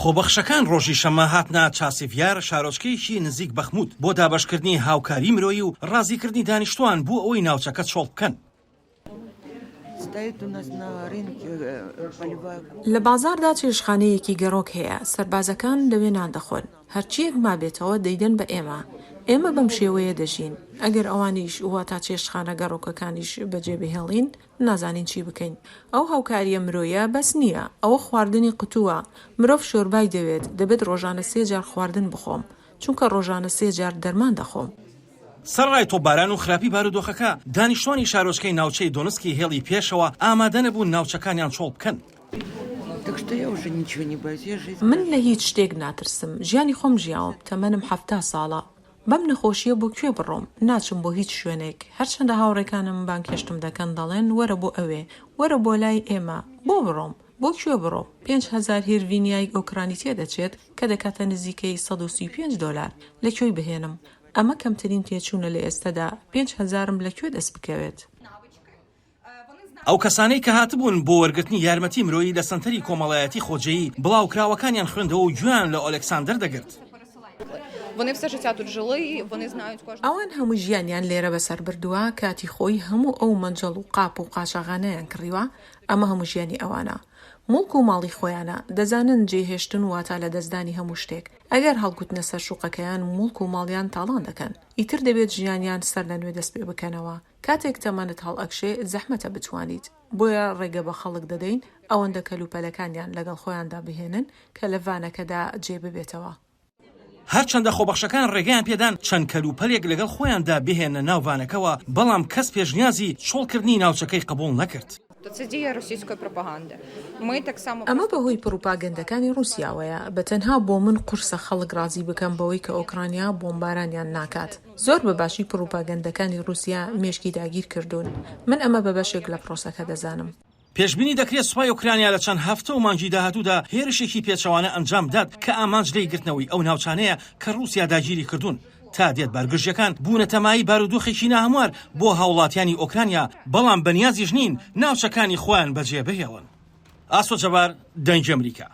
خۆبەخشەکان ڕۆژی شەمە هاتنە چاسیڤیار، شارۆچکەیەکی نزیک بەخموود بۆ دابەشکردنی هاوکاری مرۆیی و ڕازیکردنی دانیشتوان بۆ ئەوەی ناوچەکە چۆڵ بکەن. لە بازاردا چێشخانەیەکی گەڕۆک هەیە، سەربازەکان لەوێ نان دەخۆن، هەرچیەک مابێتەوە دەیدەن بە ئێمە بەم شێوەیە دەژین. ئەگەر ئەوانیش واتە چێشخانە گەڕۆکەکانیش بەجێبهێڵین نازانین چی بکەین. ئەو هاوکاریە مرۆیە بەس نییە، ئەوە خواردنی قوتووە. مرۆڤ شۆربای دەبێت ڕۆژانە 3 جار خواردن بخۆم، چونکە ڕۆژانە 3 جار دەرمان دەخۆم. سەرڕای تۆپباران و خراپی بارودۆخەکە دانیشتوانی شارۆچکەی ناوچەی دۆنسکی هێڵی پێشەوە ئامادە نەبوون ناوچەکانیان چۆڵ بکەن. من لە هیچ شتێک ناترسم، ژیانی خۆم ژیاوم، تەمەنم 70 ساڵە. بەم نەخۆشیە بۆ کوێ بڕۆم؟ ناچم بۆ هیچ شوێنێک. هەرچەندە هاوڕێکانم بانکێشتم دەکەن دەڵێن وەرە بۆ ئەوێ، وەرە بۆ لای ئێمە. بۆ بڕۆم؟ بۆ کوێ بڕۆم؟ 5,000 هێرڤینیای ئۆکرانی تێدەچێت کە دەکاتە نزیکەی $135. لەکوێی بهێنم؟ ئەمە کەمترین تێچوونە لە ئێستادا. 5,000م لەکوێ دەست بکەوێت؟ ئەو کەسانەی کە هاتبوون بۆ وەرگرتنی یارمەتی مرۆیی لە سنتەری کۆمەڵایەتی خۆجەیی بڵاوکراوەکانیان خوێندەوە و گویان لە ئۆلێکساندەر دەگرت. ئەوان هەموو ژیانیان لێرە بەسەر بردووە، کاتی خۆی هەموو ئەو مەنجەڵ و قاپ و قاچاغانەیان کڕیوە. ئەمە هەموو ژیانی ئەوانە. مڵک و ماڵی خۆیانە، دەزانن جێهێشتن واتە لە دەستدانی هەموو شتێک. ئەگەر هەڵگوتنە سەر شوقەکەیان مڵک و ماڵیان تاڵان دەکەن. ئیتر دەبێت ژیانیان سەر لە نوێ دەست پێ بکەنەوە. کاتێک تەمەنت هەڵ ئەکشێ زەحمەتە بتوانیت. بۆیە ڕێگە بە خەڵک دەدەین ئەوەندە کەلوپەلەکانیان لەگەڵ خۆیاندا بهێنن کە لە ڤانەکەدا جێ ببێتەوە. هەرچەندە خۆبەخشەکان ڕێگەیان پێدان چەند کەلوپەلێک لەگەڵ خۆیاندا بهێنە ناوڤانەکەوە، بەڵام کەس پێشنیازی چۆڵکردنی ناوچەکەی قبول نەکرد. ئەمە بەهۆی پروپاگەندەکانی رووسیاوەیە. بەتەنها بۆ من قورسە خەڵک ڕازی بکەم بەوەی کە ئۆکرانیا بۆمبارانیان ناکات. زۆر بەباشی پروپاگەندەکانی رووسیا مێشکی داگیر کردوون. من ئەمە بە بەشێک لە پرۆسەکە دەزانم. پێشبینی دەکرێت سوپای ئۆکرانیا لە چەند هەفتە و مانگی داهاتوودا هێرشێکی پێچەوانە ئەنجام دات کە ئامانج لێی گرتنەوەی ئەو ناوچانەیە کە رووسیا داگیری کردوون. تا دێت بارگژیەکان بوونە تەمایی بارودۆخێکی ناهەموار بۆ هاوڵاتیانی ئۆکرانیا، بەڵام بەنیازیش نین ناوچەکانی خۆیان بەجێ بهێڵن. ئاسۆ جەبار، دەنگی ئەمریکا.